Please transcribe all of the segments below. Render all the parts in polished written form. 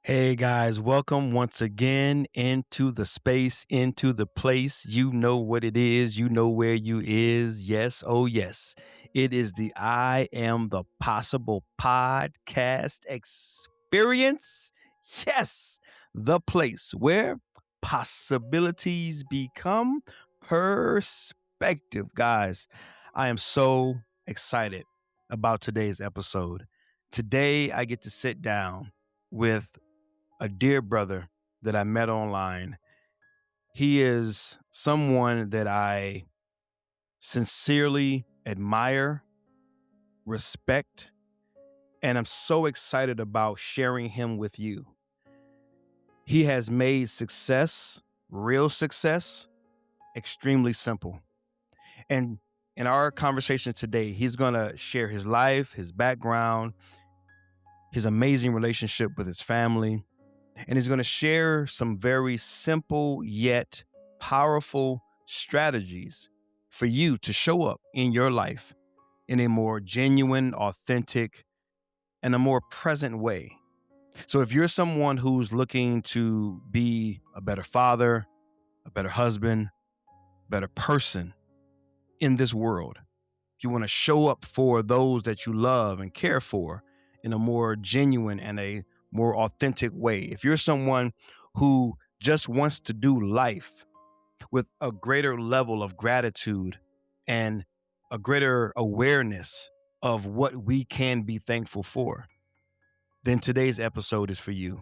Hey guys, welcome once again into the space, into the place. You know what it is, you know where you is. Yes, oh yes. It is the I Am the Possible podcast experience. Yes, the place where possibilities become perspective. Guys, I am so excited about today's episode. Today I get to sit down with a dear brother that I met online. He is someone that I sincerely admire, respect, and I'm so excited about sharing him with you. He has made success, real success, extremely simple. And in our conversation today, he's going to share his life, his background, his amazing relationship with his family, and he's going to share some very simple yet powerful strategies for you to show up in your life in a more genuine, authentic, and a more present way. So if you're someone who's looking to be a better father, a better husband, better person in this world, if you want to show up for those that you love and care for in a more genuine and a more authentic way, if you're someone who just wants to do life with a greater level of gratitude and a greater awareness of what we can be thankful for, then today's episode is for you.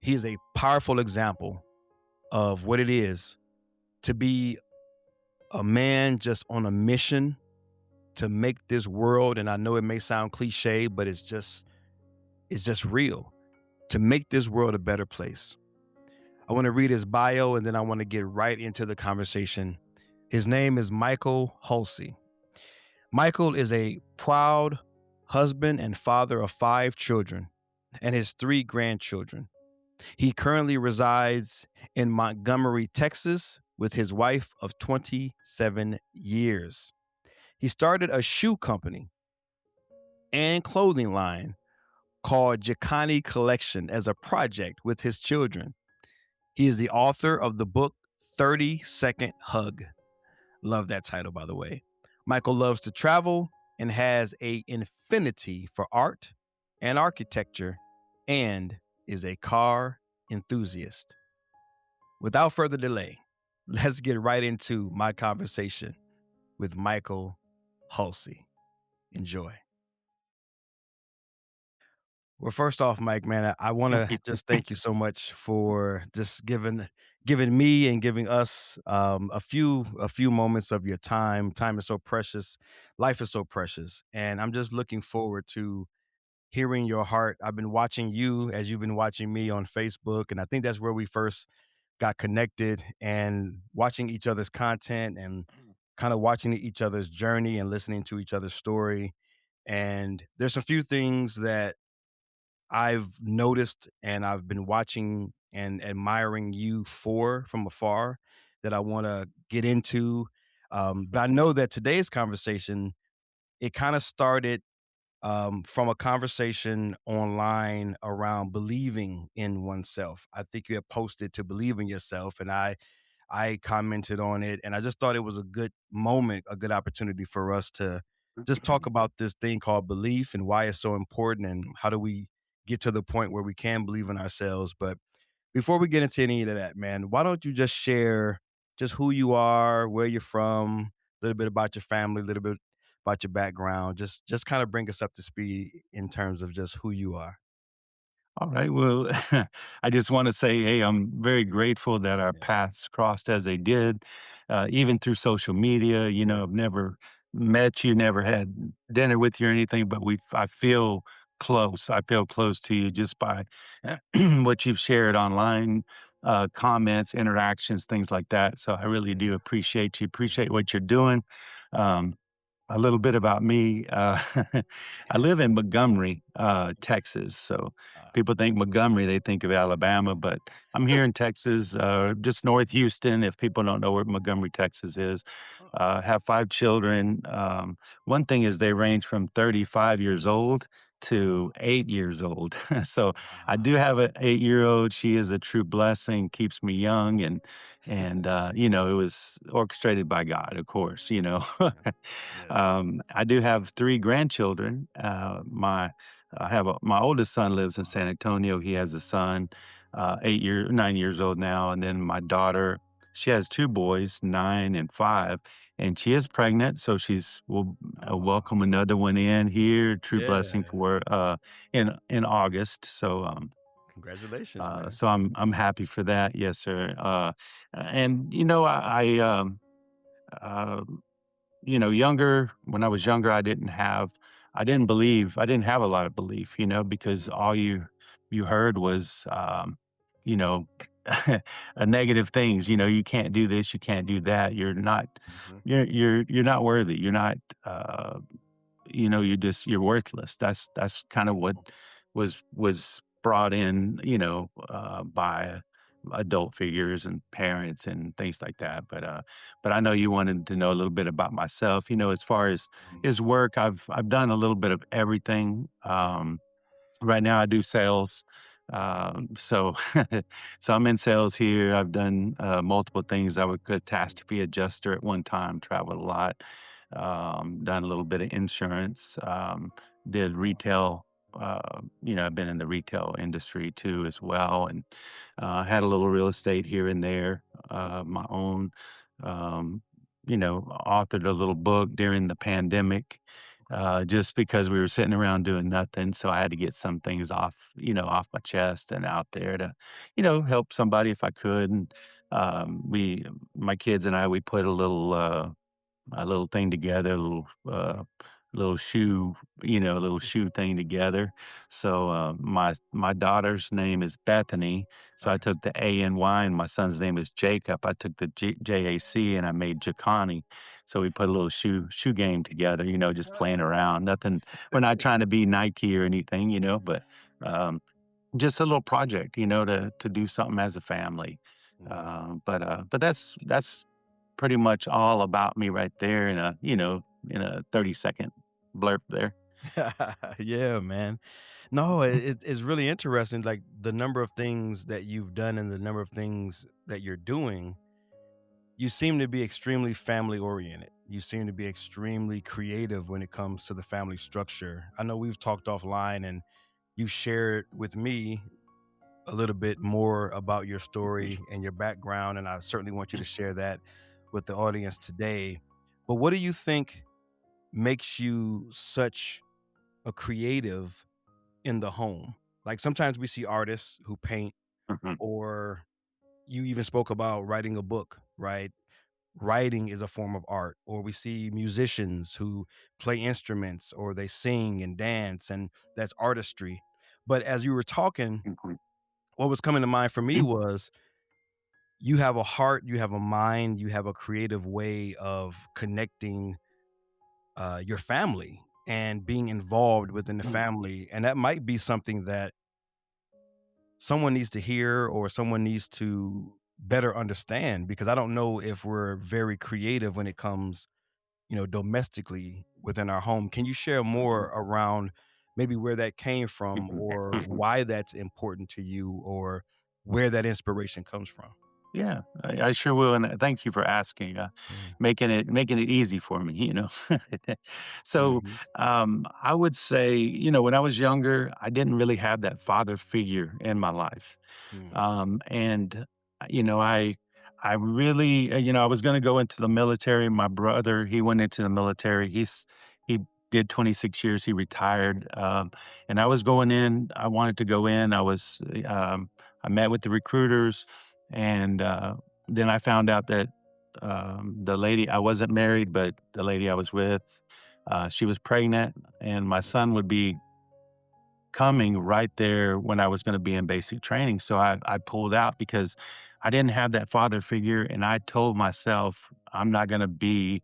He is a powerful example of what it is to be a man just on a mission to make this world, and I know it may sound cliche, but it's just real, to make this world a better place. I want to read his bio and then I want to get right into the conversation. His name is Michael Hulsey. Michael is a proud husband and father of 5 children and his 3 grandchildren. He currently resides in Montgomery, Texas, with his wife of 27 years. He started a shoe company and clothing line called Jacany Collection as a project with his children. He is the author of the book 30-Second Hug. Love that title, by the way. Michael loves to travel and has an affinity for art and architecture and is a car enthusiast. Without further delay, let's get right into my conversation with Michael Hulsey. Enjoy. Well, first off, Mike, man, I want to just thank you so much for just giving me and giving us a few moments of your time. Time is so precious. Life is so precious. And I'm just looking forward to hearing your heart. I've been watching you as you've been watching me on Facebook. And I think that's where we first got connected, and watching each other's content and kind of watching each other's journey and listening to each other's story. And there's a few things that I've noticed and I've been watching and admiring you for from afar that I want to get into. But I know that today's conversation, it kind of started from a conversation online around believing in oneself. I think you had posted to believe in yourself, and I commented on it, and I just thought it was a good moment, a good opportunity for us to just talk about this thing called belief and why it's so important and how do we get to the point where we can believe in ourselves. But before we get into any of that, man, why don't you just share just who you are, where you're from, a little bit about your family, a little bit about your background, just kind of bring us up to speed in terms of just who you are. All right. Well, I just want to say, hey, I'm very grateful that our Yeah. paths crossed as they did, even through social media. I've never met you, never had dinner with you or anything, but I feel close. I feel close to you just by what you've shared online, comments, interactions, things like that. So I really do appreciate you, appreciate what you're doing. Um, a little bit about me. I live in Montgomery, Texas. So Uh, people think Montgomery, they think of Alabama, but I'm here in Texas, just north Houston. If people don't know where Montgomery, Texas is, have 5 children. One thing is they range from 35 years old to 8 years old. So I Wow. do have an 8-year-old. She is a true blessing, keeps me young, you know, it was orchestrated by God, of course, you know. Yeah. Yes. I do have 3 grandchildren. My oldest son lives in San Antonio. He has a son, 9 years old now, and then my daughter, she has 2 boys, 9 and 5, and she is pregnant, so she's will Oh, welcome another one in here, true blessing yeah. for, in August. Congratulations, man. So I'm happy for that. Yes, sir. And, you know, uh you know, when I was younger, I didn't have a lot of belief, you know, because Mm, all you heard was, you know, negative things, you know, you can't do this, you can't do that, mhm, you're not worthy, you're not, uh you know, you're worthless. That's kind of what was brought in, you know, by adult figures and parents and things like that. But I know you wanted to know a little bit about myself. You know, as far as mm, his work, I've done a little bit of everything. Right now I do sales. So so I'm in sales here. I've done multiple things. I was a catastrophe adjuster at one time, traveled a lot, done a little bit of insurance, did retail. You know, I've been in the retail industry too as well, and had a little real estate here and there, my own. Um, you know, authored a little book during the pandemic, just because we were sitting around doing nothing. So I had to get some things off, you know, off my chest and out there to, you know, help somebody if I could. And my kids and I, we put a little thing together, little shoe, you know, a little shoe thing together. So my daughter's name is Bethany, so I okay. took the A-N-Y, and my son's name is Jacob. I took the J-A-C, and I made Jacany. So we put a little shoe game together, you know, just playing around. Nothing. We're not trying to be Nike or anything, you know, but um, just a little project, you know, to do something as a family. Mhm. But that's pretty much all about me right there in a 30-second blurb there. Yeah, man. No, it's really interesting, like, the number of things that you've done and the number of things that you're doing. You seem to be extremely family oriented. You seem to be extremely creative when it comes to the family structure. I know we've talked offline and you shared with me a little bit more about your story and your background, and I certainly want you to share that with the audience today. But what do you think makes you such a creative in the home? Like sometimes we see artists who paint, Mhm, or you even spoke about writing a book, right? Writing is a form of art. Or we see musicians who play instruments or they sing and dance, and that's artistry. But as you were talking, mhm, what was coming to mind for me was you have a heart, you have a mind, you have a creative way of connecting your family and being involved within the mhm, family. And that might be something that someone needs to hear or someone needs to better understand, because I don't know if we're very creative when it comes, domestically within our home. Can you share more around maybe where that came from mhm, or mhm. why that's important to you or where that inspiration comes from? Yeah, I sure will, and thank you for asking, Yeah. making it easy for me, you know. So, Mhm. I would say, you know, when I was younger, I didn't really have that father figure in my life. Mm. And you know, I really, you know, I was going to go into the military. My brother, he went into the military. He did 26 years. He retired, and I was going in. I wanted to go in. I met with the recruiters, and then I found out that the lady, I wasn't married, but the lady I was with, she was pregnant, and my son would be coming right there when I was gonna be in basic training. So I pulled out because I didn't have that father figure, and I told myself, "I'm not gonna be,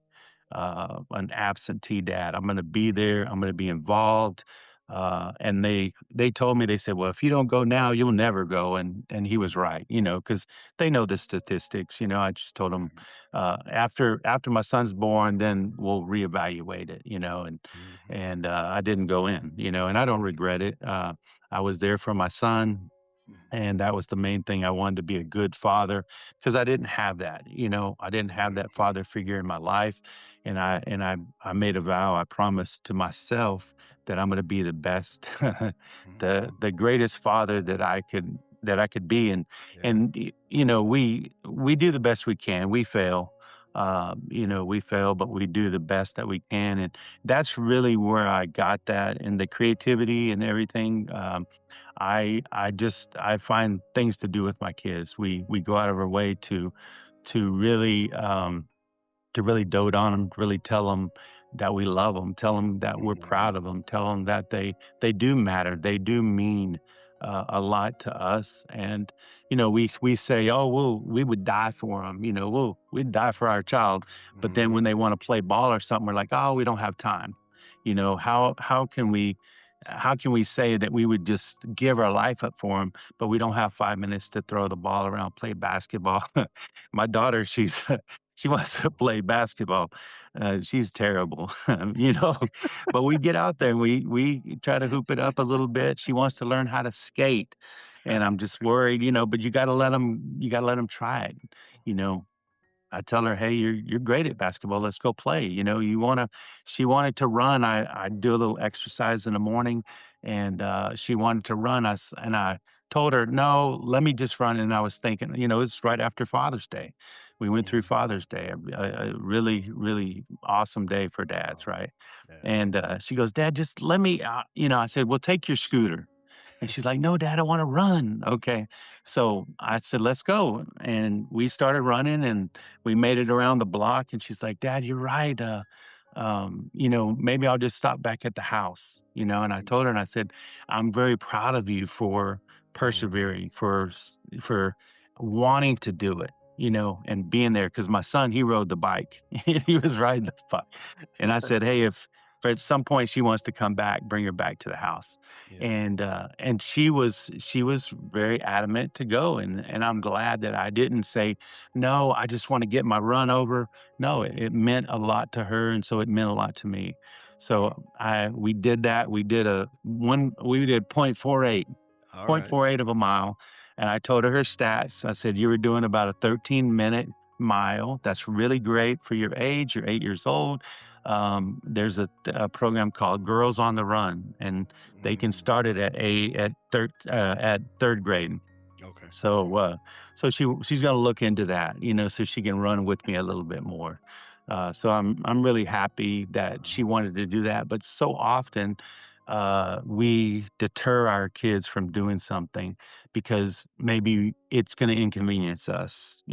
an absentee dad. I'm gonna be there. I'm gonna be involved. And they told me, they said, "Well, if you don't go now, you'll never go." And he was right, because they know the statistics. I just told them, Right. after my son's born, then we'll reevaluate it. Mhm. And I didn't go in, and I don't regret it. I was there for my son, and that was the main thing. I wanted to be a good father because I didn't have that. I didn't have that Mhm. father figure in my life, and I made a vow. I promised to myself that I'm going to be the best, the Mhm. the greatest father that I could be. And Yeah. and we do the best we can. We fail. We fail, but we do the best that we can, and that's really where I got that, and the creativity and everything. I find things to do with my kids. We go out of our way to really to really dote on them, really tell them that we love them, tell them that we're Mhm. proud of them, tell them that they do matter, they do mean a lot to us. And we say, oh, we would die for them, we'd die for our child. But then when Mhm. they want to play ball or something, we're like, oh, we don't have time. How can we say that we would just give our life up for them, but we don't have 5 minutes to throw the ball around, play basketball? My daughter, she wants to play basketball. She's terrible, but we get out there and we try to hoop it up a little bit. She wants to learn how to skate, and I'm just worried, but you got to let them try it, you know. I tell her, "Hey, you're great at basketball. Let's go play." You wanna She wanted to run. I do a little exercise in the morning, and she wanted to run. I told her, "No, let me just run." And I was thinking, it's right after Father's Day. We went through Mhm. Father's Day, a really, really awesome day for dads, Wow. right? Yeah. And she goes, "Dad, just let me." I said, "Well, take your scooter." And she's like, "No, Dad, I want to run." Okay. So I said, "Let's go." And we started running, and we made it around the block. And she's like, "Dad, you're right. Maybe I'll just stop back at the house." And I told her, and I said, "I'm very proud of you for Mhm. persevering, for wanting to do it, and being there." Because my son, he rode the bike. He was riding the bike. And I said, "Hey, if at some point she wants to come back, bring her back to the house." Yeah. And she was very adamant to go, and I'm glad that I didn't say, "No, I just wanna get my run over." No, it Mhm. meant a lot to her, and so it meant a lot to me. Wow. So we did that. We did All point right. four eight of a mile, and I told her stats. I said, "You were doing about a 13-minute mile. That's really great for your age. You're 8 years old." There's a program called Girls on the Run, and they can Mhm. start it at third grade. Okay. So she's gonna look into that, so she can run with me a little bit more. So I'm really happy that she Uh-huh. wanted to do that. But so often, we deter our kids from doing something because maybe it's gonna inconvenience us,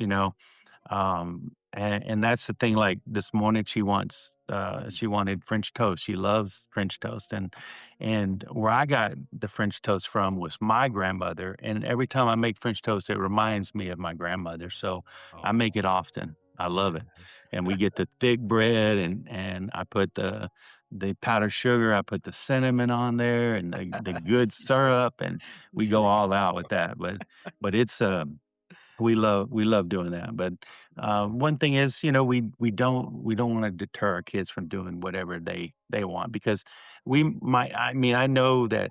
and that's the thing. Like this morning, Mhm. she wanted French toast. She loves French toast, and where I got the French toast from was my grandmother. And every time I make French toast, it reminds me of my grandmother. So I Oh, make it often. I love it, yes. and we get the thick bread, and I put the powdered sugar. I put the cinnamon on there, and the good syrup, and we go There you all out go. with that. But it's we love doing that. But Yeah. one thing is, we don't want to deter our kids from doing whatever they want, because we might. I mean, I know that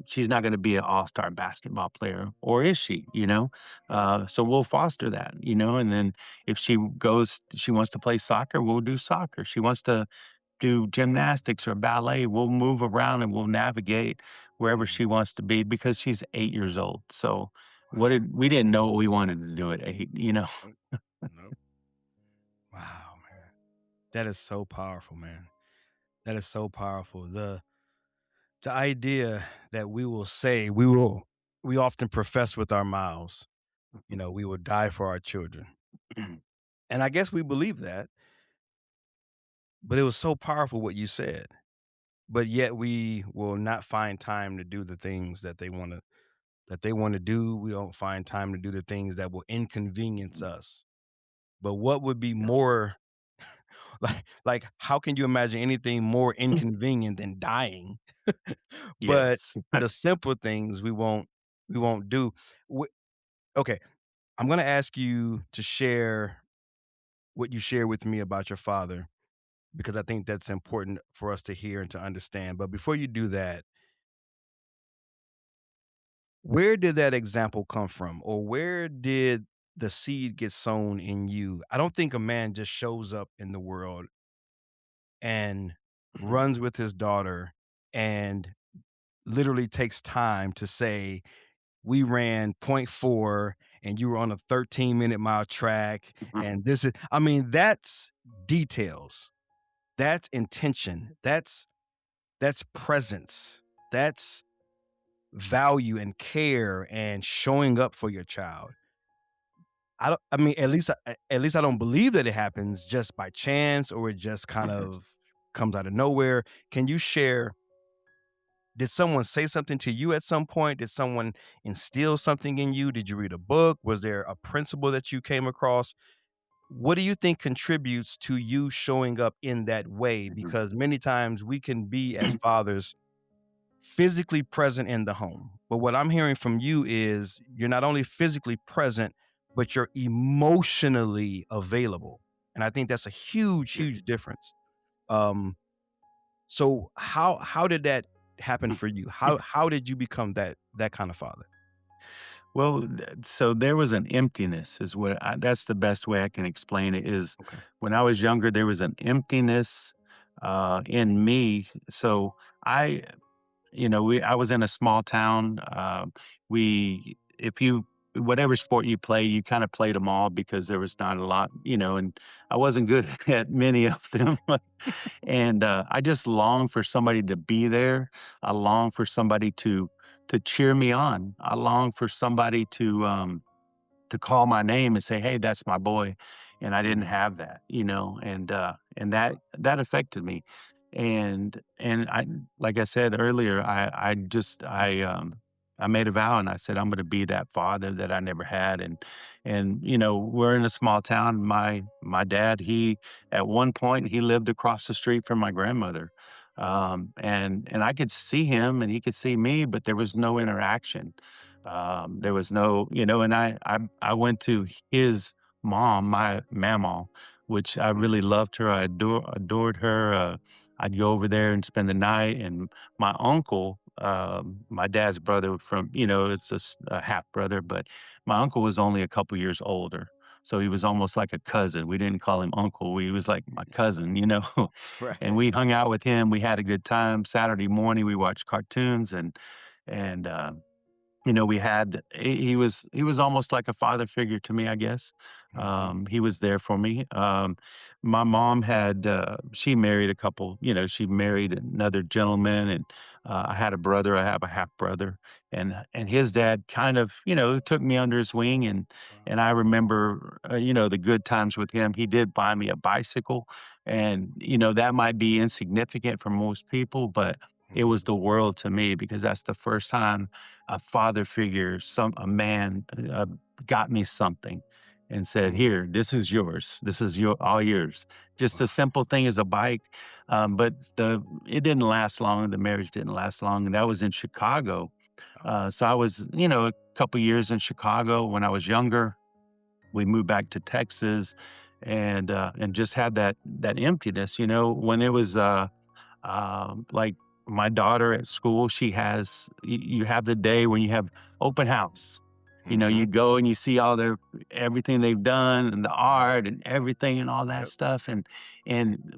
she's not going to be an all-star basketball player, or is she? Right. So we'll foster that. And then if she wants to play soccer, we'll do soccer. She wants to do gymnastics or ballet, we'll move around and we'll navigate wherever Mhm. she wants to be, because she's 8 years old. So Wow. we didn't know what we wanted to do at 8. Nope. Nope. Wow, man. That is so powerful, man. That is so powerful. The idea that we often profess with our mouths, we will die for our children. And I guess we believe that, but it was so powerful what you said. But yet we will not find time to do the things that they want to do. We don't find time to do the things that will inconvenience us. But what would be Yes. more Like how can you imagine anything more inconvenient than dying? But Yes. the simple things we won't do. Wh- okay, I'm going to ask you to share what you share with me about your father because I think that's important for us to hear and to understand. But before you do that, where did that example come from? Or where did the seed get sown in you? I don't think a man just shows up in the world and Mhm, runs with his daughter and literally takes time to say, we ran point 4 and you were on a 13-minute mile track. mhm, And this is, I mean, that's details. That's intention. That's presence. That's value and care and showing up for your child. I mean, at least I don't believe that it happens just by chance or it just kind mhm, of comes out of nowhere. Can you share, did someone say something to you at some point? Did someone instill something in you? Did you read a book? Was there a principle that you came across? What do you think contributes to you showing up in that way? mhm. Because many times we can be as fathers physically present in the home. But what I'm hearing from you is you're not only physically present, but you're emotionally available. And I think that's a huge, Yeah. huge difference. Um, so how did that happen Mm. for you? How did you become that kind of father? Well, so there was an emptiness is what that's the best way I can explain it is Okay. when I was younger, there was an emptiness in me. So I I was in a small town. If you, whatever sport you play, you kind of played them all because there was not a lot, and I wasn't good at many of them. And I just long for somebody to be there. I long for somebody to cheer me on. I long for somebody to call my name and say, "Hey, that's my boy," and I didn't Mhm. have that, and that affected me, and I, like I said earlier, I made a vow and I said I'm going to be that father that I never had, and we're in a small town. My dad, he at one point he lived across the street from my grandmother, and I could see him and he could see me, but there was no interaction. There was no, and I went to his mom, my mamaw, which I really loved her. I adored her. I'd go over there and spend the night. And my uncle, my dad's brother from, it's a half brother, but my uncle was only a couple years older. So he was almost like a cousin. We didn't call him uncle. He was like my cousin, and Right. we hung out with him. We had a good time. Saturday morning, we watched cartoons and we had he was almost like a father figure to me, I guess. Mhm. He was there for me. My mom had she married a couple, she married another gentleman, and I had a brother. I have a half brother, and his dad kind of took me under his wing, and I remember the good times with him. He did buy me a bicycle, and that might be insignificant for most people, but it was Mhm. the world to me because that's the first time a father figure, a man, got me something and said, Mhm. "Here, this is yours. This is all yours." Just a Wow. simple thing as a bike, but the it didn't last long. The marriage didn't last long, and that was in Chicago. Oh. So I was, a couple years in Chicago when I was younger. We moved back to Texas, and just had that emptiness. When it was like my daughter at school, she has you have the day when you have open house. You Mhm. go and you see all their everything they've done and the art and everything and all that Yep. stuff. And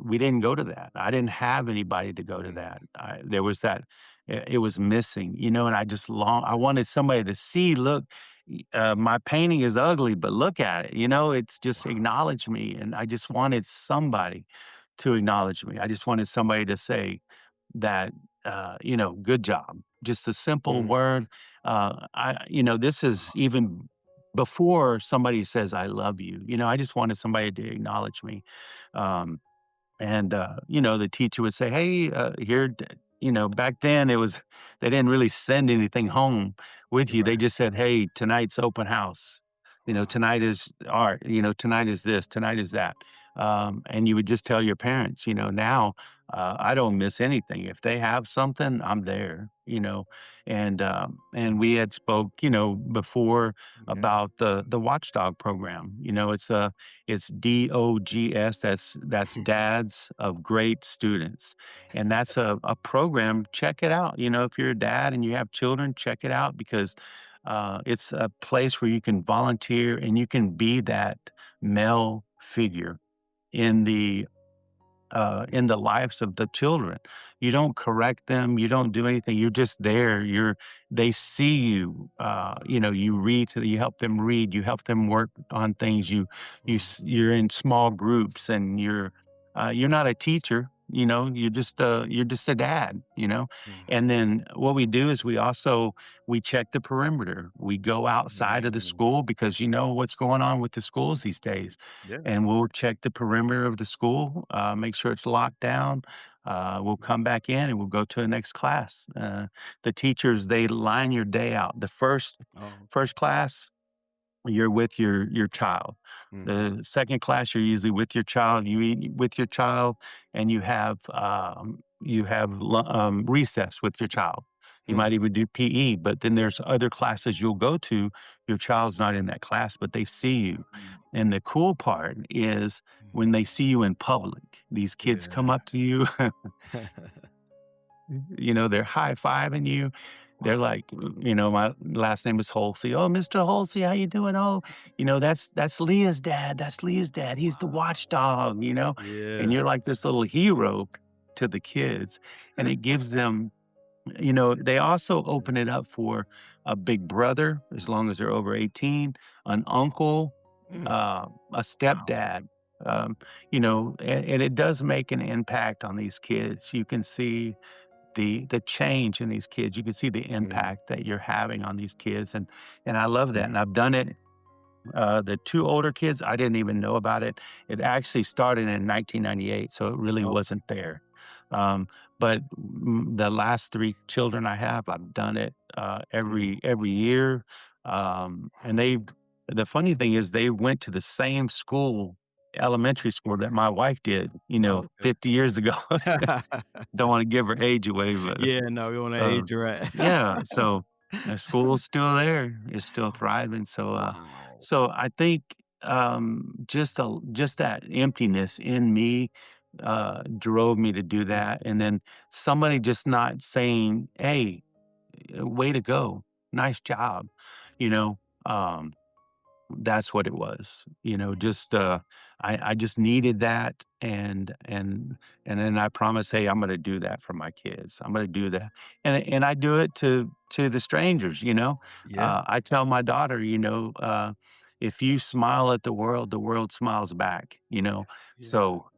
we didn't go to that. I didn't have anybody to go to Mhm. that. There was that it was missing, and I wanted somebody to see, look, my painting is ugly, but look at it. It's just Wow. acknowledge me. And I just wanted somebody to acknowledge me. I just wanted somebody to say that, good job. Just a simple Mm. word. This is Wow. even before somebody says, I love you. I just wanted somebody to acknowledge me. Um, and, the teacher would say, "Hey, here," back then it was, they didn't really send anything home with you. They Right. just said, "Hey, tonight's open house. Wow. tonight is art, tonight is this, tonight is that. And you would just tell your parents, now I don't miss anything. If they have something, I'm there, and we had spoke, before Yeah. about the Watchdog program. It's DOGS. That's Dads of Great Students, and that's a program. Check it out. If you're a dad and you have children, check it out because it's a place where you can volunteer and you can be that male figure in the lives of the children. You don't correct them. You don't do anything. You're just there. They see you. You read to you help them read. You help them work on things. You're in small groups, and you're not a teacher. You're just a dad. And then what we do is we check the perimeter. We go outside of the Mm. school because you know what's going on with the schools these days, Yeah. and we'll check the perimeter of the school, make sure it's locked down. We'll come back in and we'll go to the next class. The teachers, they line your day out. The first Oh, okay. first class, you're with your child. Mhm. The second class, you're usually with your child. You eat with your child, and you have recess with your child. You Hmm. might even do PE, but then there's other classes you'll go to. Your child's not in that class, but they see you. Mm. And the cool part is when they see you in public, these kids come Yeah. up to you. They're high-fiving you. They're Wow. like, my last name is Hulsey. "Oh, Mr. Hulsey, how you doing? Oh, that's Leah's dad. That's Leah's dad. He's the Wow. watchdog." And Yeah. you're like this little hero to the kids, and it gives them they also open it up for a big brother, as long as they're over 18, an uncle, Mm. a Wow. stepdad, and it does make an impact on these kids. You can see the change in these kids. You can see the Mm. impact that you're having on these kids, and I love that, Mm. and I've done it. The 2 older kids, I didn't even know about it. It actually started in 1998, so it really Oh. wasn't there. Um, but the last 3 children I have, I've done it, Mm. every year, and the funny thing is they went to the same school, elementary school that my wife did, Oh, okay. 50 years ago. Don't wanna give her age away, but, Yeah, no, we wanna uh, age right. yeah, so the school's still there, it's still thriving, Wow. so I think, just that emptiness in me, drove me to do Mm. that, and then somebody just not saying, "Hey, way to go, nice job," you know, um that's what it was, just, I just needed that, and then I promised, "Hey, I'm gonna do that for my kids. I'm gonna do that." And I do it to the strangers. Yeah. I tell my daughter, "If you smile at the world smiles back," Yeah. So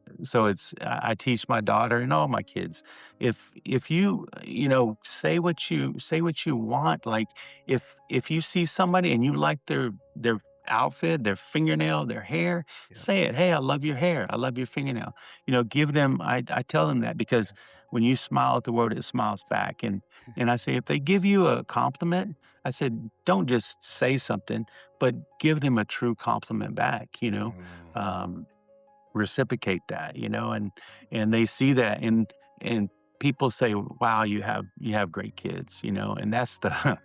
I teach my daughter and all my kids, if you, say what you want, like, if you see somebody and you like their outfit, their fingernail, their hair, Yep. say it. "Hey, I love your hair. I love your fingernail." Give them I tell them that because when you smile at the world, it smiles back. And I say, if they give you a compliment, I said, don't just say something, but give them a true compliment back. Mhm. Um, Reciprocate that. And they see that and people say, wow, you have great kids. And that's the Yeah.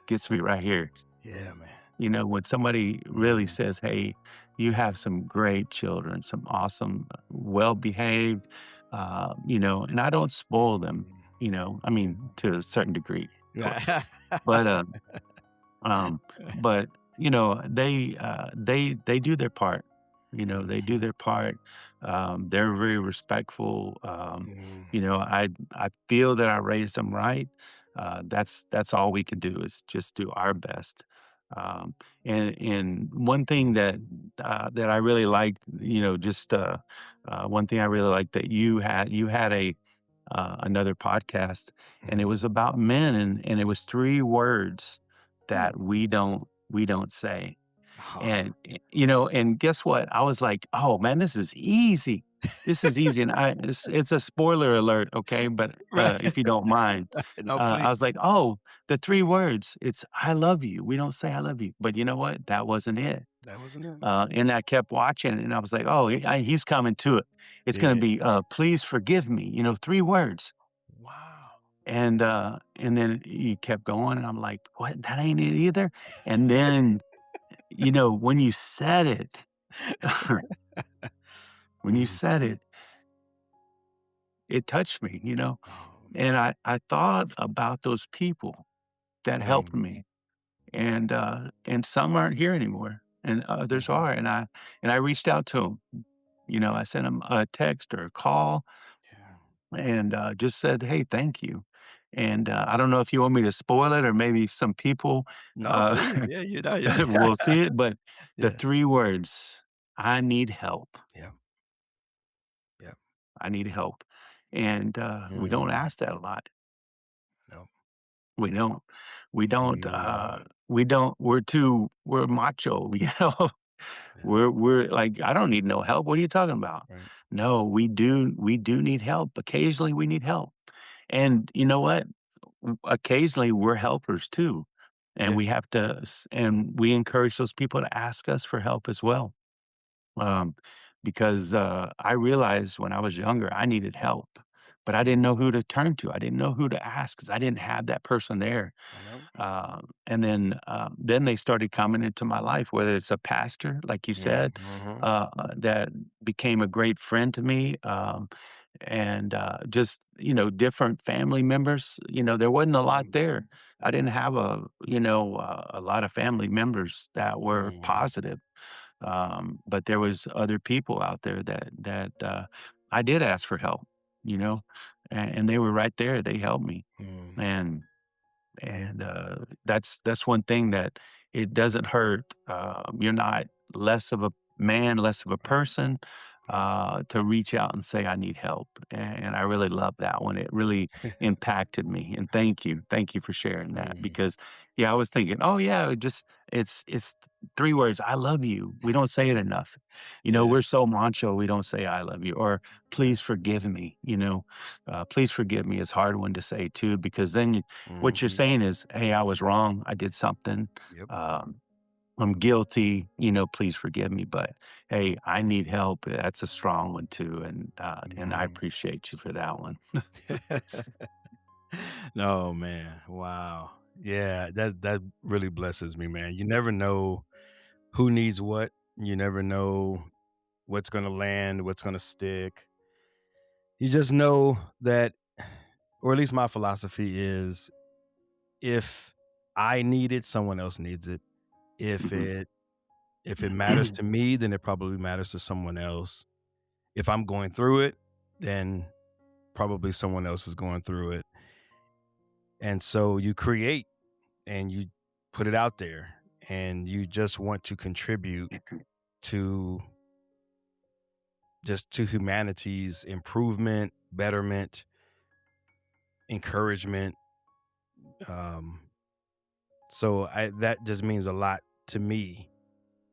gets me right here. Yeah, man. When somebody really Mhm. says, "Hey, you have some great children, some awesome, well behaved," and I don't spoil them, Mhm. I mean, to a certain degree, of course. Yeah. But, um, but, they do their part. They do Mhm. their part. They're very respectful. Mhm. I feel that I raised them right. That's all we can do is just do our best. Um, and one thing that I really liked, just one thing I really liked that you had another podcast, and it Mhm. was about men, and it was 3 words Mm. that we don't say. Oh, And guess what? I was like, "Oh, man, this is easy." this is easy, and it's a spoiler alert, okay, but, Right. if you don't mind, No, please. I was like, "Oh, the 3 words, it's 'I love you.' We don't say 'I love you.'" But you know what? That wasn't it. That wasn't it. And I kept watching, and I was like, "Oh, he's coming to it. It's gonna Yeah. be, please forgive me," 3 words. Wow. And then he kept going, and I'm like, "What? That ain't it either?" And then, when you said it when you Mm. said it, it touched me, Oh, and man. I thought about those people that helped Mm. me, and some aren't here anymore, and others Mhm. are, and I reached out to them. I sent them a text or a call Yeah. and, just said, "Hey, thank you." And, I don't know if you want me to spoil it or maybe some people, No, uh, please. Yeah, you know, yeah. will see it, but the Yeah. 3 words, "I need help. Yeah. Yeah. I need help." And, we don't Mm. ask that a lot. No. We don't. We don't, No. we're macho, you know? Yeah. We're like, "I don't need no help. What are you talking about?" Right. No, we do need help. Occasionally, we need help. And you know what? Occasionally, we're helpers too, and Yeah. we encourage those people to ask us for help as well. Um, because, I realized when I was younger, I needed help, but I didn't know who to turn to. I didn't know who to ask because I didn't have that person there. Yep. And then they started coming into my life, whether it's a pastor, like you Mm, said, mhm. that became a great friend to me, and just different family members. There wasn't a lot Mm, there. I didn't have a lot of family members that were mhm, positive, but there was other people out there that I did ask for help, you know, and they were right there. They helped me, mm, and that's one thing that it doesn't hurt. You're not less of a man, less of a right, person, right. to reach out and say, "I need help." And I really love that one. It really impacted me. And thank you for sharing that Mhm. because, yeah, I was thinking, oh yeah, it's 3 words. I love you. We don't say it enough. Yeah, We're so macho. We don't say I love you or yeah. please forgive me. Please forgive me is a hard one to say too because then what you're Mhm. saying is, "Hey, I was wrong. I did something. Yep. Um, I'm guilty. Please forgive me. But hey, I need help." That's a strong one too, and I Mhm. appreciate you for that one. No, man. Wow. Yeah, that really blesses me, man. You never know who needs what. You never know what's gonna land, what's gonna stick. You just know that, or at least my philosophy is, if I need it, someone else needs it. If Mhm. it if it matters to me, then it probably matters to someone else. If I'm going through it, then probably someone else is going through it. And so you create and you put it out there and you just want to contribute to to humanity's improvement, betterment, encouragement. Um, so that just means a lot to me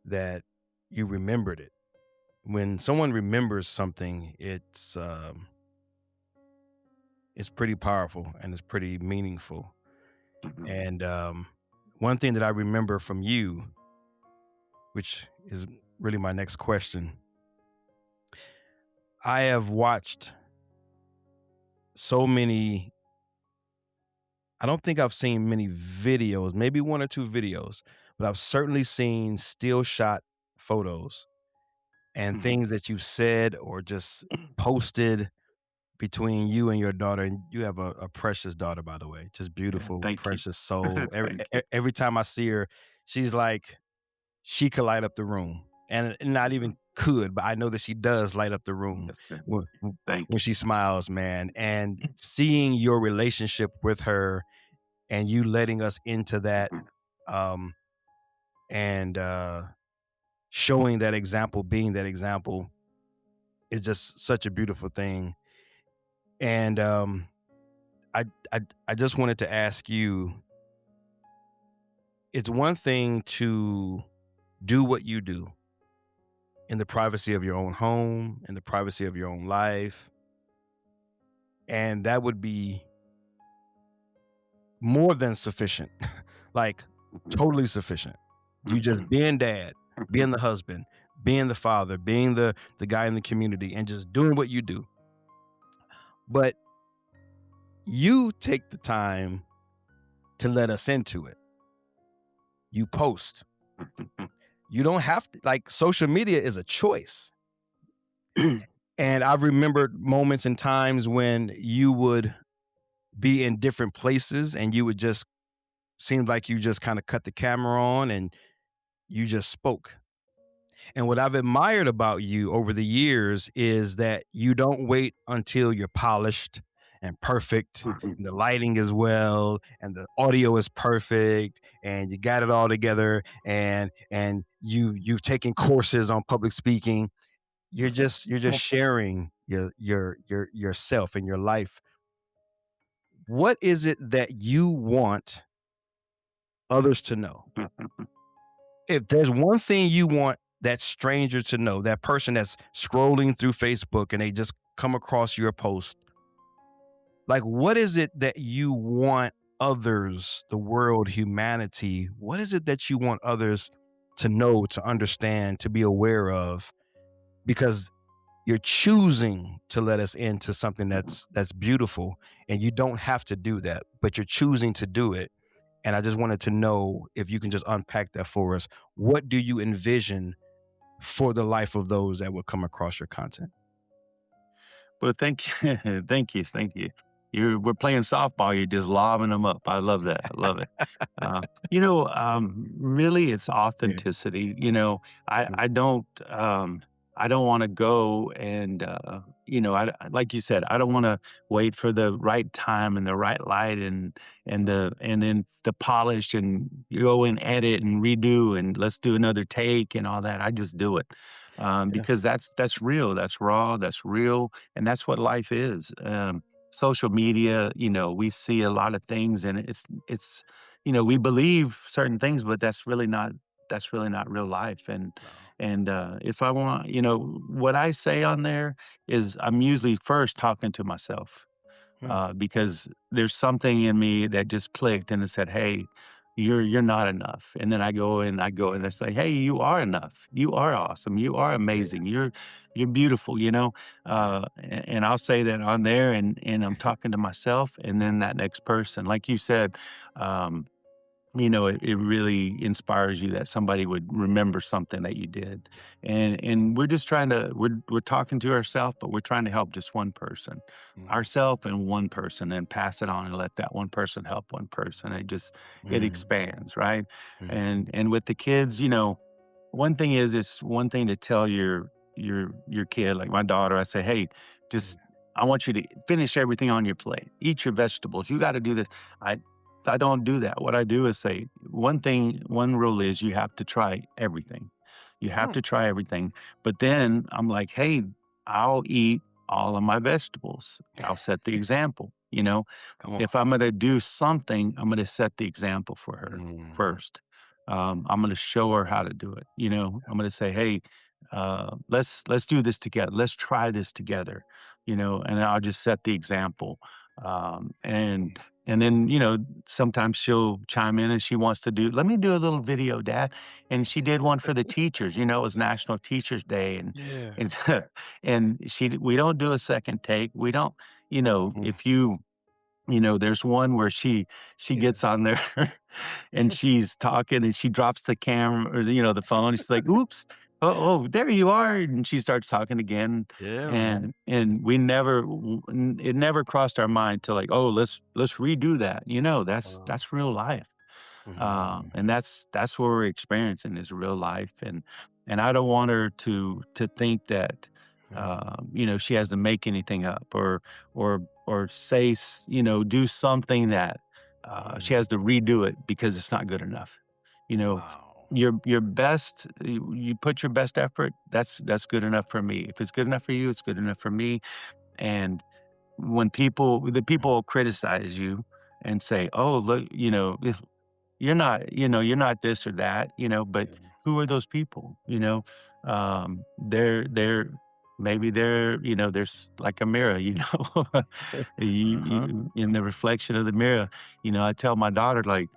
that you remembered it. When someone remembers something, it's pretty powerful and it's pretty meaningful. And one thing that I remember from you, which is really my next question, I have watched so many. I don't think I've seen many videos, maybe one or two videos, but I've certainly seen still shot photos and things that you said or just posted between you and your daughter. And you have a precious daughter, by the way, just Yeah, beautiful, thank you. precious soul. Thank you. Every time I see her, she's like, she could light up the room, and not even could, but I know that she does light up the room Yes, sir. when, Thank when you. she smiles, man. And seeing your relationship with her and you letting us into that, um, and showing that example, being that example, is just such a beautiful thing. And I, I just wanted to ask you, it's one thing to do what you do, in the privacy of your own home, in the privacy of your own life. And that would be more than sufficient, like totally sufficient. You just being dad, being the husband, being the father, being the guy in the community, and just doing what you do. But you take the time to let us into it. You post. You don't have to, like, social media is a choice. And I've remembered moments and times when you would be in different places and you would just seem like you just kind of cut the camera on and you just spoke. And what I've admired about you over the years is that you don't wait until you're polished and perfect and the lighting is well and the audio is perfect and you got it all together and you've taken courses on public speaking. You're just sharing your yourself and your life. What is it that you want others to know? If there's one thing you want that stranger to know, that person that's scrolling through Facebook and they just come across your post, like what is it that you want others, the world, humanity, what is it that you want others to know, to understand, to be aware of? Because you're choosing to let us into something that's beautiful, and you don't have to do that, but you're choosing to do it. And I just wanted to know if you can just unpack that for us. What do you envision for the life of those that will come across your content? Well, thank you, thank you. We're playing softball. You're just lobbing them up. I love that. I love it. Really, it's Yeah. authenticity. I Mm, I don't I don't want to go and like you said, I don't want to wait for the right time and the right light and then the polish and you go and edit and redo and let's do another take and all that. I just do it yeah. because that's real, that's raw, that's real, and that's what life is. Social media, we see a lot of things and it's we believe certain things, but that's really not real life. And No. and if I want, what I say on there is I'm usually first talking to myself Hmm. because there's something in me that just clicked and it said, "Hey, you're not enough." And then I go and I say, "Hey, you are enough. You are awesome. You are Yeah. amazing. You're beautiful." Yeah. And I'll say that on there, and I'm talking to myself, and then that next person, like you said. Um, it really inspires you that somebody would remember something that you did. And we're just trying to we're talking to ourselves, but we're trying to help just one person, Mm, ourselves and one person, and pass it on and let that one person help one person. It mm, expands, right? mhm, And with the kids, one thing is it's one thing to tell your kid, like my daughter, I say, "Hey, mm, just I want you to finish everything on your plate. Eat your vegetables. You got to do this." I I don't do that. What I do is say, one rule is you have to try everything. You have mm. to try everything. But then I'm like, hey, I'll eat all of my vegetables. I'll set the example. Come on. If I'm going to do something, I'm going to set the example for her Mhm. first. I'm going to show her how to do it. I'm going to say, hey, let's do this together. Let's try this together. And I'll just set the example. And then, sometimes she'll chime in and she wants to let me do a little video, dad. And she did one for the teachers, it was National Teachers Day. Yeah. And, we don't do a second take. We don't, Mhm. if there's one where she Yeah. gets on there and she's talking and she drops the camera or the phone. She's like, "Oops. Oh, there you are." And she starts talking again. Yeah, man. And it never crossed our mind to like, "Oh, let's redo that." Wow. That's real life. Mhm. And that's what we're experiencing is real life. And I don't want her to think that Mhm. she has to make anything up or say do something that she Mhm. has to redo it because it's not good enough. You know, Wow. your best, you put your best effort. That's good enough for me. If it's good enough for you, it's good enough for me. And when the people criticize you and say, "Oh, look, you're not this or that," but Yeah. who are those people? They're maybe they're, there's like a mirror, Uh-huh. in the reflection of the mirror. I tell my daughter, like,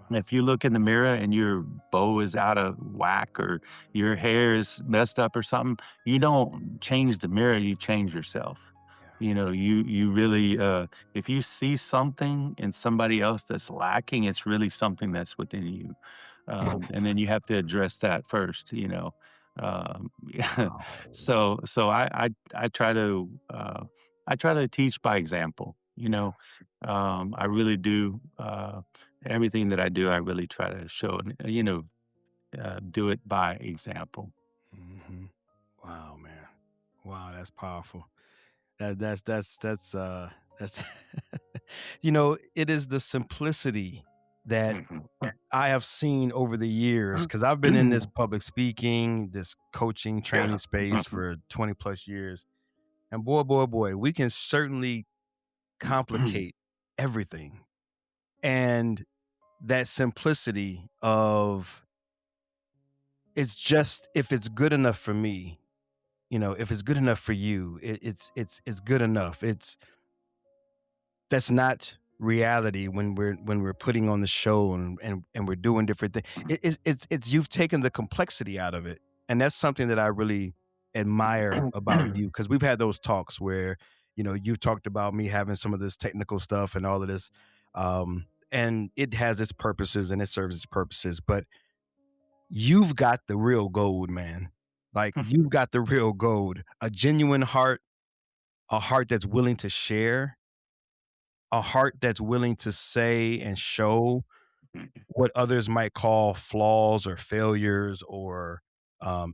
Wow. if you look in the mirror and your bow is out of whack or your hair is messed up or something, you don't change the mirror, you change yourself. Yeah. You really, if you see something in somebody else that's lacking, it's really something that's within you. And then you have to address that first. Yeah. Wow. So I I try to teach by example. Yeah. I really do. Everything that I do, I really try to show, do it by example. Mhm. Wow, man. Wow, that's powerful. That's it is the simplicity that Mhm. I have seen over the years because I've been in this public speaking, this coaching, training Yeah. space Mhm. for 20 plus years. And boy, we can certainly complicate everything. And that simplicity of it's just if it's good enough for me, if it's good enough for you, it's good enough. That's not reality when we're putting on the show and we're doing different things. It's you've taken the complexity out of it, and that's something that I really admire about you because we've had those talks where you've talked about me having some of this technical stuff and all of this, and it has its purposes and it serves its purposes, but you've got the real gold, man. Like you've got the real gold, a genuine heart, a heart that's willing to share, a heart that's willing to say and show what others might call flaws or failures or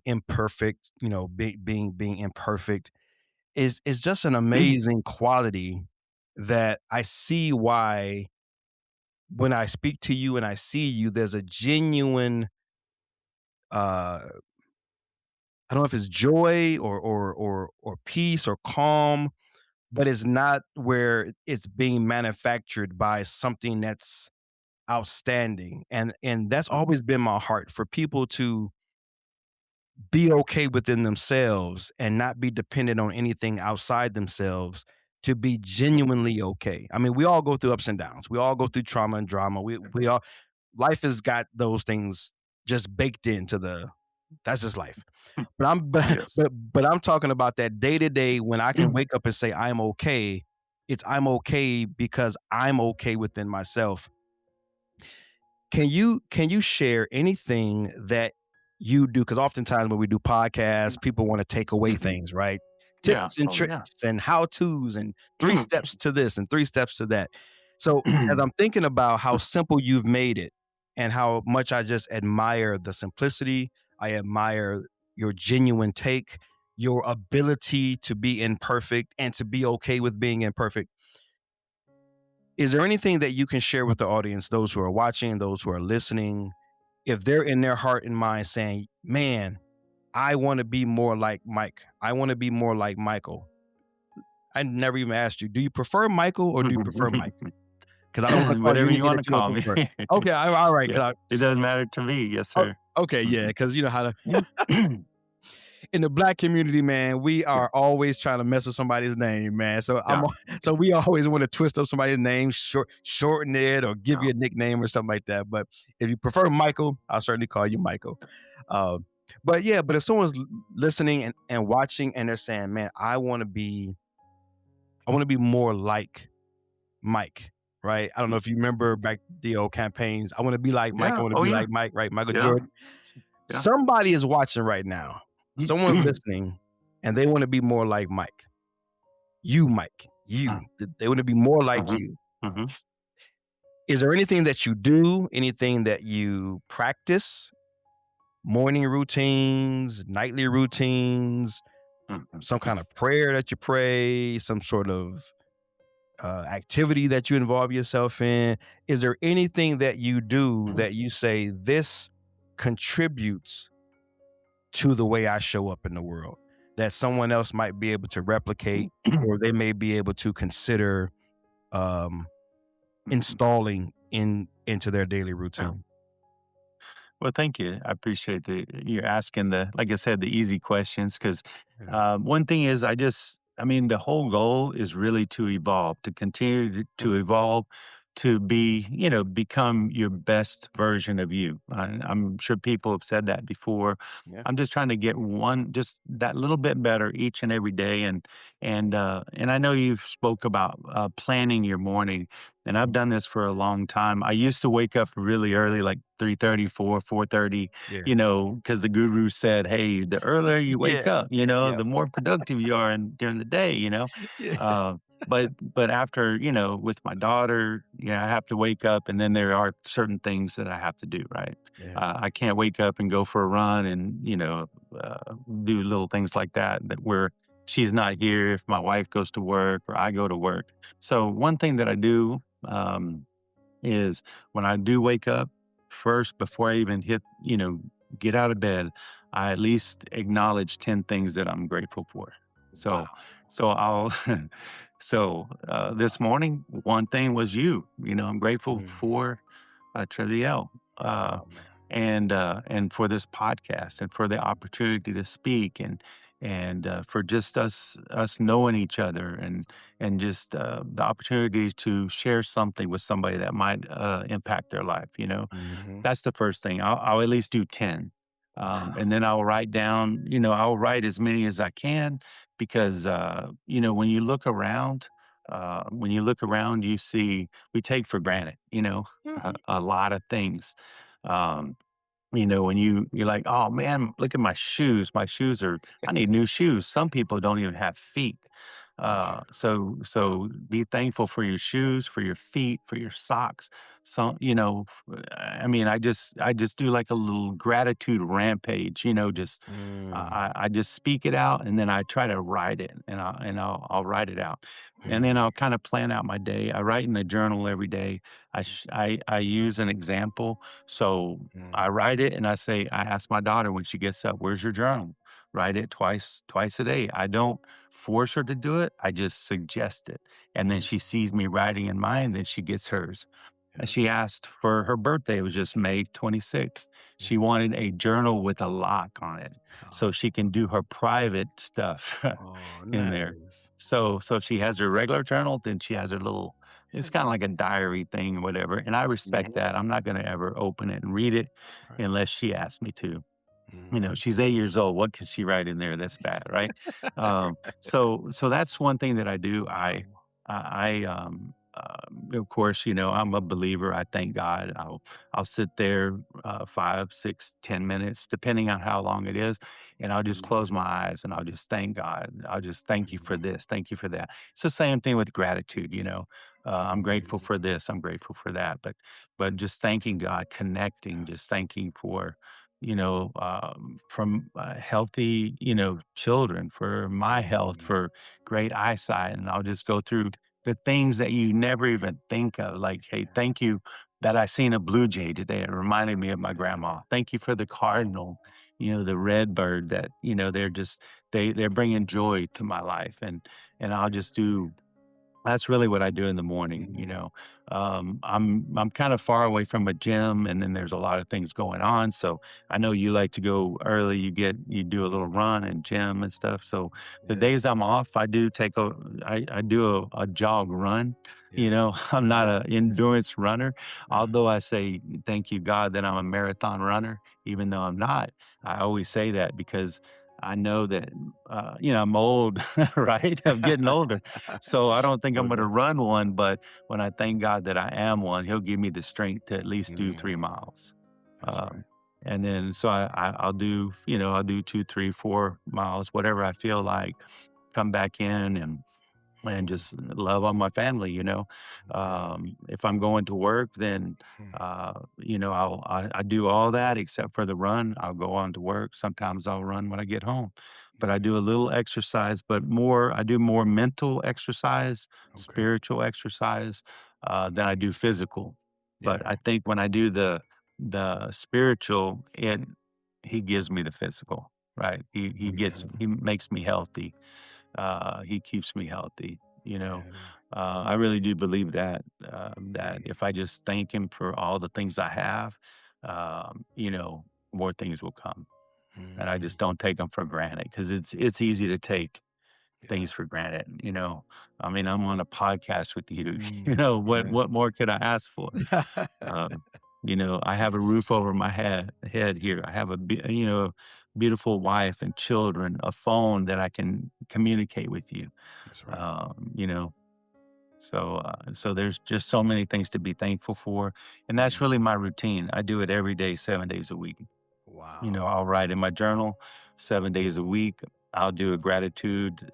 imperfect, being imperfect is just an amazing quality that I see why when I speak to you and I see you, there's a genuine I don't know if it's joy or peace or calm, but it's not where it's being manufactured by something that's outstanding. And that's always been my heart for people to be okay within themselves and not be dependent on anything outside themselves to be genuinely okay. I mean, we all go through ups and downs. We all go through trauma and drama. We all life has got those things just baked into the that's just life. But I'm Yes. but I'm talking about that day to day when I can wake up and say I'm okay. It's I'm okay because I'm okay within myself. Can you share anything that you do? Because oftentimes when we do podcasts, people want to take away Mhm. things, right? Yeah. Tips and Oh, yeah. tricks and how to's and 3 steps to this and 3 steps to that. So as I'm thinking about how simple you've made it and how much I just admire the simplicity, I admire your genuine take, your ability to be imperfect and to be okay with being imperfect. Is there anything that you can share with the audience, those who are watching, those who are listening, if they're in their heart and mind saying, man, I want to be more like Mike. I want to be more like Michael. I never even asked you, do you prefer Michael or do you prefer Mike? Because I don't want to call you Whatever you anything that wanna you don't call me. prefer. Okay, all right. Yeah. It doesn't matter to me. Yes, Oh, sir. okay, yeah, Mhm. because you know how to in the black community, man, we Yeah. are always trying to mess with somebody's name, man. So Yeah. so we always want to twist up somebody's name, shorten it, or give Yeah. you a nickname or something like that. But if you prefer Michael, I'll certainly call you Michael. Uh, but yeah, but if someone's listening and watching and they're saying, "Man, I want to be more like Mike." Right? I don't know if you remember back the old campaigns. I want to be like Mike. I Yeah. want to Oh, be yeah. like Mike. Right? Michael Yeah. Jordan. Yeah. Somebody is watching right now. Someone's listening, and they want to be more like Mike. You, Mike. You. They want to be more like Mhm. you. Mhm. Is there anything that you do? Anything that you practice? Morning routines, nightly routines, Mhm. some kind of prayer that you pray, some sort of activity that you involve yourself in? Is there anything that you do that you say this contributes to the way I show up in the world that someone else might be able to replicate or they may be able to consider um, Mhm. installing into their daily Yeah. routine? Well, thank you. I appreciate the you're asking the like I said, the easy questions because Yeah. one thing is I mean, the whole goal is really to evolve, to continue to Mhm. evolve, to be, become your best version of you. I'm sure people have said that before. Yeah. I'm just trying to get just that little bit better each and every day, and I know you've spoke about planning your morning, and I've Mhm. done this for a long time. I used to wake up really early, like 3:30, 4:30, Yeah. because the guru said, "Hey, the earlier you wake Yeah. up, Yep. the more productive you are during the day." Yeah. Uh, but after with my daughter, I have to wake up, and then there are certain things that I have to do. Right, Yeah. I can't wake up and go for a run, and do little things like that where she's not here if my wife goes to work or I go to work. So one thing that I do is when I do wake up, first, before I even get out of bed, I at least acknowledge 10 things that I'm grateful for. So, Wow. so I'll, this morning, one thing was I'm grateful Mm. for Trivial. Uh, Oh, man. and for this podcast and for the opportunity to speak and for just us knowing each other and just the opportunity to share something with somebody that might impact their life. Mhm. That's the first thing. I'll at least do 10. Wow. And then I'll write down, I'll write as many as I can because, when you look around, you see we take for granted, Mhm. a lot of things. Um, when you're like, "Oh, man, look at my shoes. My shoes are I need new shoes." Some people don't even have feet. That's right. So be thankful for your shoes, for your feet, for your socks. So, I mean, I just do like a little gratitude rampage, just Mm. I just speak it out and then I try to write it and I'll write it out. And then Mhm. I'll kind of plan out my day. I write in a journal every day. I use an example. So Mm. I write it and I ask my daughter when she gets up, "Where's your journal?" Write it twice a day. I don't force her to do it. I just suggest it. And then Mm. she sees me writing in mine, then she gets hers. And Yeah. she asked for her birthday, it was just May 26th. Yeah. She wanted a journal with a lock on it Oh, so she can do her private stuff oh, in there. nice. So she has her regular journal, then she has her little Yeah. it's kinda like a diary thing or whatever, and I respect Mhm. that. I'm not gonna ever open it and read it Right. unless she asks me to. Mhm. She's 8 years old. What can she write in there that's bad, right? So that's one thing that I do. Wow. Of course, I'm a believer. I thank God. I'll sit there 5, 6, 10 minutes, depending on how long it is, and I'll just close Mhm. my eyes and I'll just thank God. I'll just thank you for Mhm. this, thank you for that. It's the same thing with gratitude. I'm grateful Mhm. for this. I'm grateful for that. But just thanking God, connecting, Yes. just thanking for from healthy, children, for my health, Mhm. for great eyesight. And I'll just go through the things that you never even think of. Like, hey, Yeah. thank you that I seen a blue jay today. It reminded me of my Yeah. grandma. Thank you for the cardinal, the red bird that, they're bringing joy to my life. And I'll just do that's really what I do in the morning, Mhm. I'm kind of far away from a gym, and then there's a lot of things going on. So I know you like to go early. You do a little run and gym and stuff. So the Yeah. days I'm off, I do a jog run. Yeah. I'm not Mhm. an endurance runner, Yeah. although I say thank you God that I'm a marathon runner, even though I'm not. I always say that because I know that I'm old, right? I'm getting older, so I don't think No I'm gonna doubt. run one, but when I thank God that I am one, he'll give me the strength to at least do 3 Mhm. miles. That's right. Um, and then so I'll do 2, 3, 4 miles, whatever I feel like, come back in and Mhm. just love on my family, Yeah. if I'm going to work, then, Mhm. I do all that except for the run. I'll go on to work. Sometimes I'll run when I get home, but I Yeah. do a little exercise, but I do more mental exercise, Okay. spiritual exercise, than I do physical. But Yeah. I think when I do the spiritual, he gives me the physical, right? Mhm. He makes me healthy. He keeps me healthy. Yeah. I really do believe that Mhm. if I just thank him for all the things I have, you know, more things will come. And I Mhm. just don't take them for granted because it's easy to take Yeah. things for granted, you know? I mean, I'm on a podcast with you, you Mm, know, yeah. what more could I ask for? Um, you know, I have a roof over my head here. I have you know, beautiful wife and children, a phone that I can communicate with you. That's right. You know, so there's just so many things to be thankful for, and that's Mhm. really my routine. I do it every day, 7 days a week. You Wow. know, I'll write in my journal 7 days a week. I'll do a gratitude,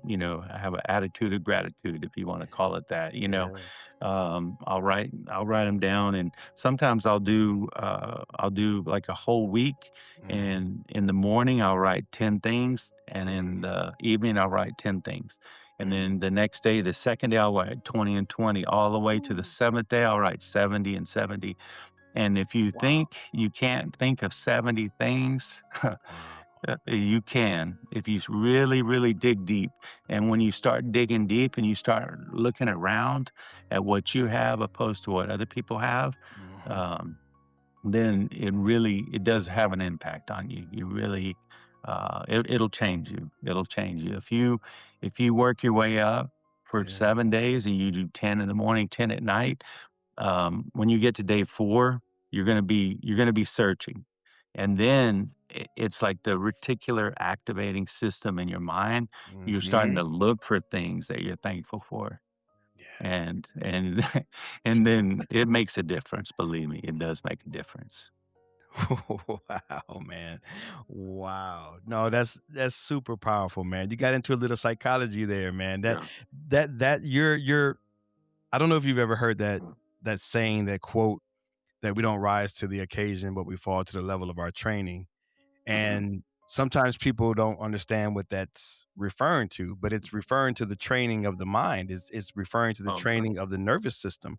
you know, I have an attitude of gratitude, if you wanna call it that, you know. Yeah. I'll write them down, and sometimes I'll do like a whole week, Mhm. and in the morning, I'll write 10 things, and in Mhm. the evening, I'll write 10 things. And Mhm. then the next day, the second day, I'll write 20 and 20, all the way to the Ooh. 7th day, I'll write 70 and 70. And if you Wow. think you can't think of 70 things, Wow. you can if you really, really dig deep. And when you start digging deep and you start looking around at what you have opposed to what other people have, Mhm. um, then it does have an impact on you. You really, it'll change you. It'll change you if you work your way up for Yeah. 7 days and you do 10 in the morning, 10 at night. When you get to day 4, you're gonna be searching, and then it's like the reticular activating system in your mind. You're starting Mhm. to look for things that you're thankful for, Yeah. and and then it makes a difference. Believe me, it does make a difference. Wow, man. Wow. No, that's super powerful, man. You got into a little psychology there, man. Yeah. That you're I don't know if you've ever heard that saying, that quote, that we don't rise to the occasion, but we fall to the level of our training. Mhm. And sometimes people don't understand what that's referring to, but it's referring to the training of the mind. It's referring to the Oh, yeah. training of the nervous system.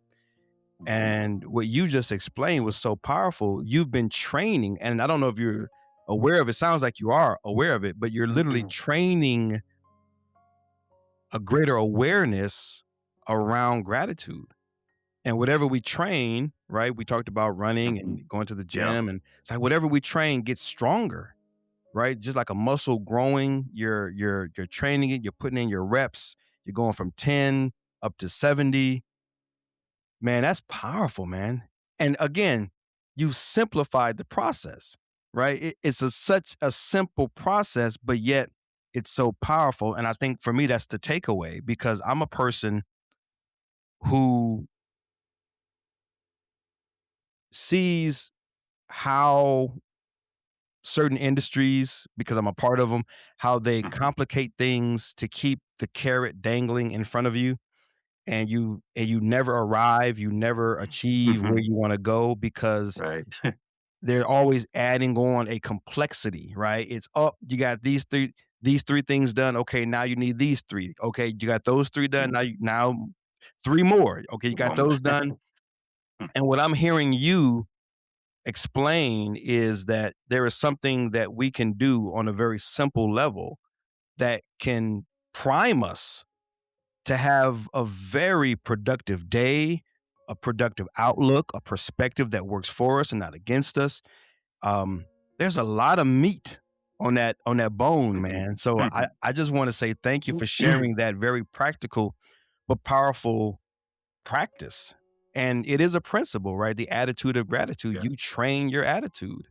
Mhm. And what you just explained was so powerful. You've been training, and I don't know if you're aware of it. Sounds like you are aware of it, but you're literally Mhm. training a greater awareness around gratitude. And whatever we train, right? We talked about running and Mhm. going to the Yeah. gym, and it's like whatever we train gets stronger, right? Just like a muscle growing, you're training it, you're putting in your reps, you're going from 10 up to 70. Man, that's powerful, man. And again, you've simplified the process, right? It's such a simple process, but yet it's so powerful. And I think for me, that's the takeaway, because I'm a person who sees how certain industries, because I'm a part of them, how they Mhm. complicate things to keep the carrot dangling in front of you, and you never arrive, you never achieve where Mhm. you want to go, because Right. they're always adding on a complexity, right? It's, oh, you got these three things done. Okay, now you need these three. Okay, you got those three done. Now three more. Okay, you got those done. And what I'm hearing you explain is that there is something that we can do on a very simple level that can prime us to have a very productive day, a productive outlook, a perspective that works for us and not against us. um, there's a lot of meat on that bone, Mhm. man. So I, Mhm. I just want to say thank you for sharing that very practical but powerful practice. And it is a principle, right? The attitude of gratitude. Yeah. You train your attitude.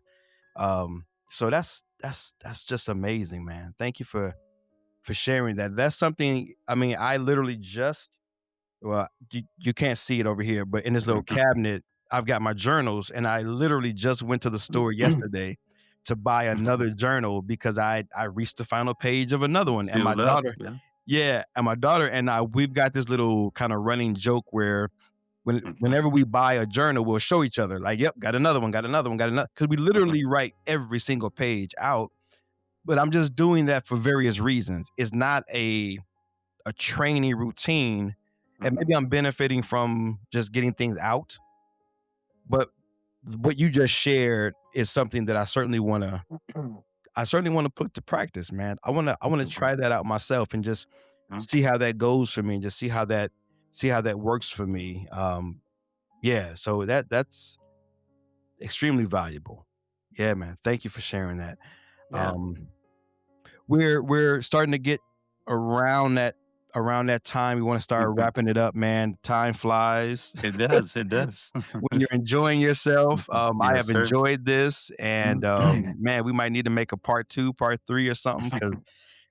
So that's just amazing, man. Thank you for sharing that. That's something. I mean, I literally just, well, you can't see it over here, but in this little Mhm. cabinet, I've got my journals, and I literally just went to the store yesterday to buy another journal because I reached the final page of another one. It's And my filled up, daughter, yeah. yeah, and my daughter and I, we've got this little kind of running joke where Mhm. whenever we buy a journal, we'll show each other like, "Yep, got another one, got another one, got another." Because we Mhm. literally write every single page out. But I'm just doing that for various reasons. It's not a training routine, and maybe Mhm. I'm benefiting from just getting things out. But what you just shared is something that I certainly want to put to practice, man. I want to Mhm. try that out myself and just Mhm. see how that goes for me, and just see how that works for me. Yeah, so that's Extremely valuable. Yeah, man. Thank you for sharing that. Yeah. Um, we're starting to get around that time. We want to start wrapping it up, man. Time flies It does, it does. when you're enjoying yourself. I Yes, have sir. enjoyed this, and man, we might need to make a part 2, part 3, or something, because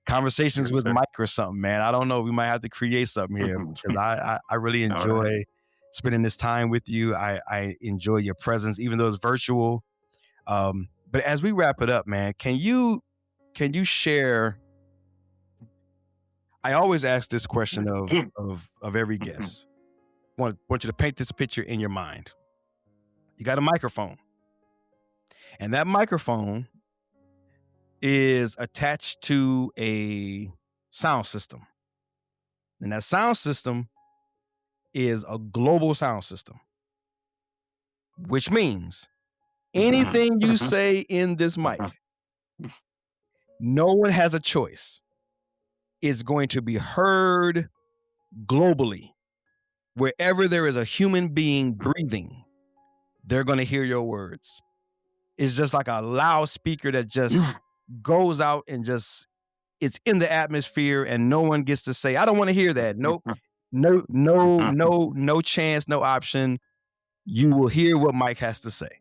conversations Yes, with sir. Mike or something, man. I don't know. We might have to create something here because I really All right. enjoy spending this time with you. I enjoy your presence, even though it's virtual. But as we wrap it up, man, can you share? I always ask this question of every guest. Want you to paint this picture in your mind. You got a microphone, and that microphone is attached to a sound system, and that sound system is a global sound system, which means anything you say in this mic, no one has a choice. It's going to be heard globally. Wherever there is a human being breathing, they're going to hear your words. It's just like a loudspeaker that just goes out and just it's in the atmosphere, and no one gets to say, I don't want to hear that. Nope. No chance, no option. You will hear what Mike has to say.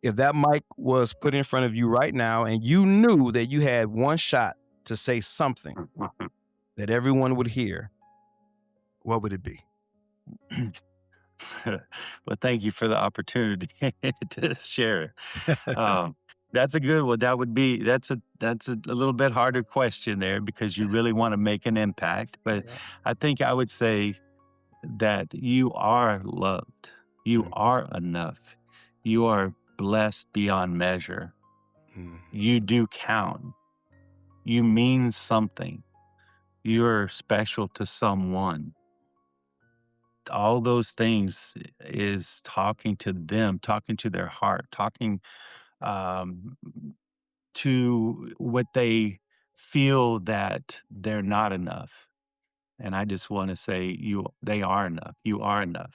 If that mic was put in front of you right now and you knew that you had one shot to say something that everyone would hear, what would it be? Well, thank you for the opportunity to share. Um, that's a good one. That's a little bit harder question there because you really want to make an impact. But Yeah. I think I would say that you are loved. You Mm, are enough. You are blessed beyond measure. mm, You do count. You mean something. You're special to someone. All those things is talking to them, talking to their heart, talking um, to what they feel that they're not enough. And I just want to say, they are enough. You are enough.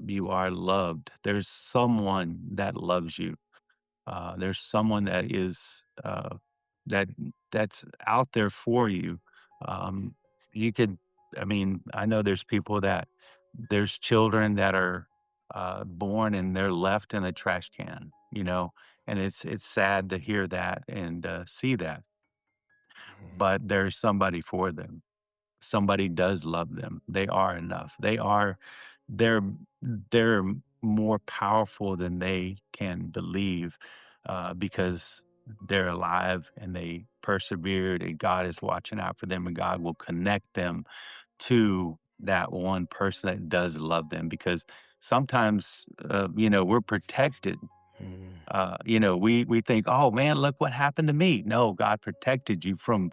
You are loved. There's someone that loves you. There's someone that is that that's out there for you. Um, you could, I mean, I know there's people that there's children that are born and they're left in a trash can, and it's sad to hear that and see that, but there's somebody for them. Somebody does love them. They are enough. They're they're more powerful than they can believe, because they're alive and they persevered and God is watching out for them and God will connect them to that one person that does love them because sometimes, we're protected. mm, We think, "Oh, man, look what happened to me." No, God protected you from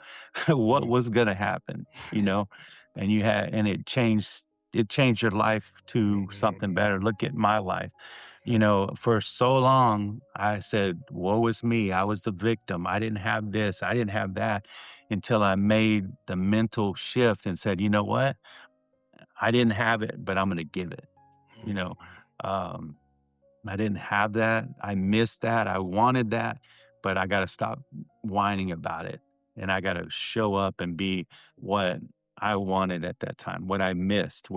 what mm. was gonna happen, and it changed your life to something Mhm, better. Look at my life. For so long, I said, "Woe is me. I was the victim. I didn't have this. I didn't have that," until I made the mental shift and said, "You know what? I didn't have it, but I'm gonna give it." You know? Um I didn't have that. I missed that. I wanted that, but I gotta stop whining about it, and I gotta show up and be what I wanted at that time, what I missed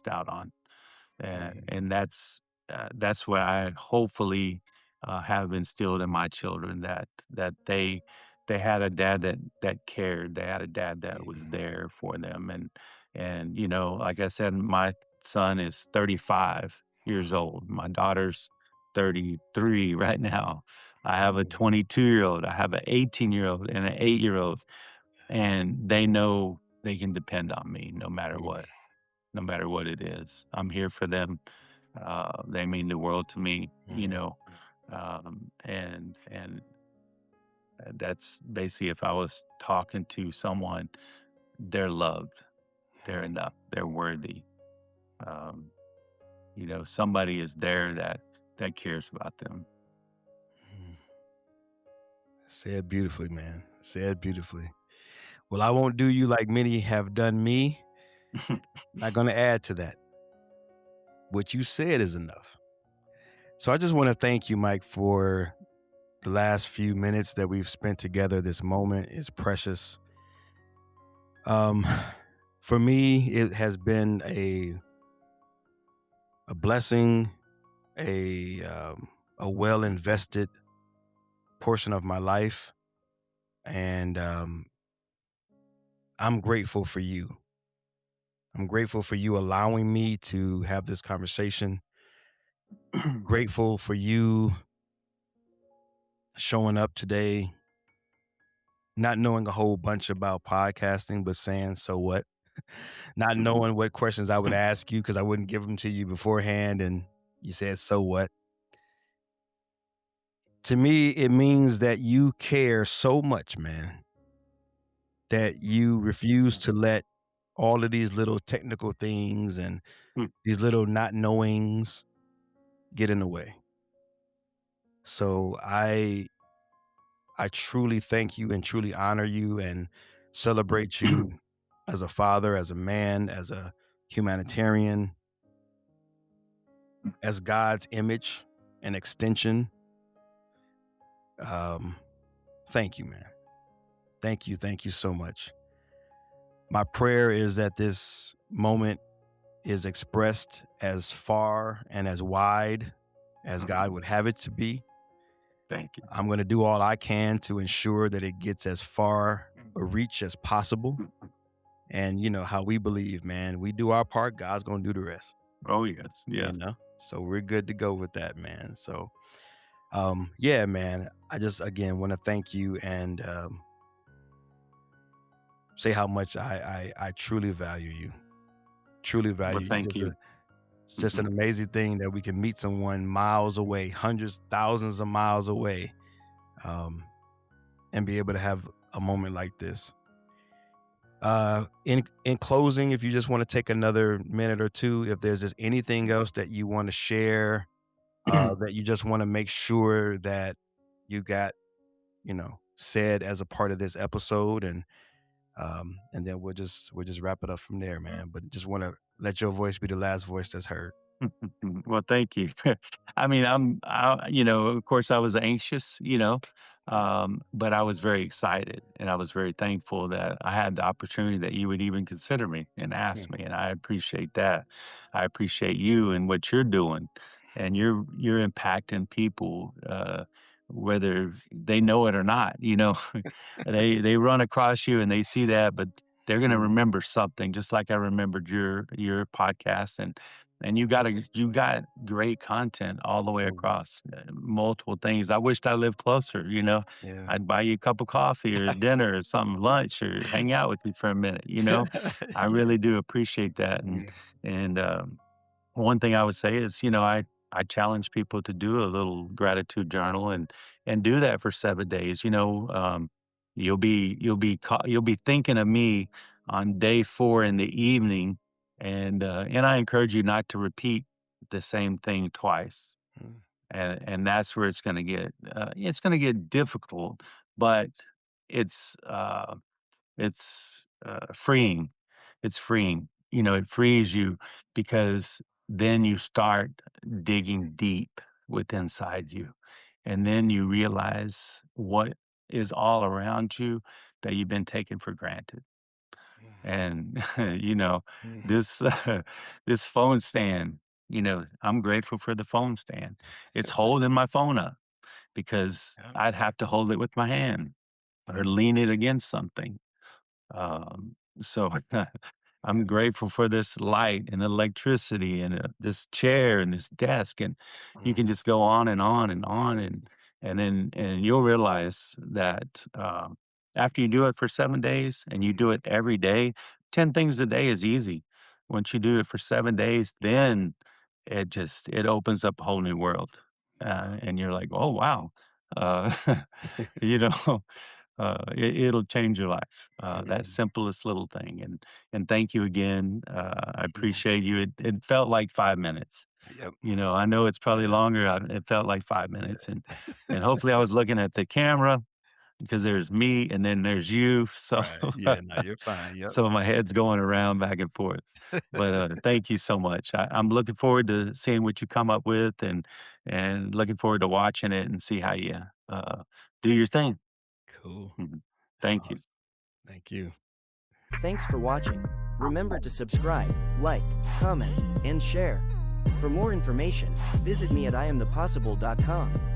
out on. And that's what I hopefully, have instilled in my children that they had a dad that cared. They had a dad that was there for them, and, like I said, my son is 35 years old. My daughter's 33 right now. I have a 22-year-old, I have an 18-year-old, and an 8-year-old, and they know they can depend on me no matter what it is. I'm here for them. They mean the world to me, and that's basically if I was talking to someone, they're loved, they're enough, they're worthy. Um, somebody is there that cares about them. Said beautifully, man. Said beautifully. Well, I won't do you like many have done me. Not going to add to that. What you said is enough. So I just want to thank you, Mike, for the last few minutes that we've spent together. This moment is precious. Um, for me, it has been a blessing, a well invested portion of my life, and I'm grateful for you. I'm grateful for you allowing me to have this conversation. Grateful for you showing up today, not knowing a whole bunch about podcasting, but saying, so what? Not knowing what questions I would ask you because I wouldn't give them to you beforehand. And you said, so what? To me, it means that you care so much, man, that you refuse to let all of these little technical things and these little not knowings get in the way. So I truly thank you and truly honor you and celebrate you as a father, as a man, as a humanitarian, as God's image and extension. Um, Thank you, man. Thank you so much. My prayer is that this moment is expressed as far and as wide as God would have it to be. Thank you. I'm going to do all I can to ensure that it gets as far a reach as possible. And you know how we believe, man. We do our part, God's going to do the rest. Oh, yes. You Yes. know? So we're good to go with that, man. So yeah, man. I just again want to thank you and say how much I truly value you. Truly Well, value you. thank you. It's just an amazing thing that we can meet someone miles away, hundreds, thousands of miles away, um, and be able to have a moment like this. In closing, if you just want to take another minute or two, if there's just anything else that you want to share, that you just want to make sure that you got, said as a part of this episode, and then we'll just wrap it up from there, man. But just want to let your voice be the last voice that's heard. Well, thank you. I mean, of course, I was anxious, but I was very excited and I was very thankful that I had the opportunity that you would even consider me and ask Mm, me. And I appreciate that. I appreciate you and what you're doing, and you're impacting people, whether they know it or not. They run across you and they see that, but they're going to mm, remember something, just like I remembered your podcast and you got great content all the way mm, across, multiple things. I wished I lived closer, yeah. I'd buy you a cup of coffee or dinner or something, lunch, or hang out with you for a minute. I Yeah. really do appreciate that, Yeah. and one thing I would say is, I challenge people to do a little gratitude journal and do that for 7 days. You'll be thinking of me on day 4 in the evening, and I encourage you not to repeat the same thing twice. Mm, And that's where it's gonna get difficult, but it's, uh freeing. It's freeing. It frees you because then you start digging deep with inside you. And then you realize what is all around you that you've been taking for granted. mm, And, you know, mm. this, this phone stand, I'm grateful for the phone stand. It's holding my phone up because Yeah. I'd have to hold it with my hand or Mm, lean it against something. So I'm yeah. grateful for this light and electricity and this chair and this desk, and you Mm, can just go on and on and on, and you'll realize that after you do it for 7 days and you do it every day, 10 things a day is easy. Once you do it for 7 days, then it opens up a whole new world, and you're like, oh wow, uh, you know. It'll change your life. That mm, simplest little thing, and thank you again. I mm. appreciate you. It felt like 5 minutes. Yep. I know it's probably longer. It felt like 5 minutes, and hopefully I was looking at the camera because there's me and then there's you. So, Right. Yeah, no, you're fine. Yep. so my head's going around back and forth. But thank you so much. I'm looking forward to seeing what you come up with, and looking forward to watching it and see how you do your thing. Cool. Mhm. Thank you. Awesome. Thank you. Thanks for watching. Remember to subscribe, like, comment, and share. For more information, visit me at iamthepossible.com.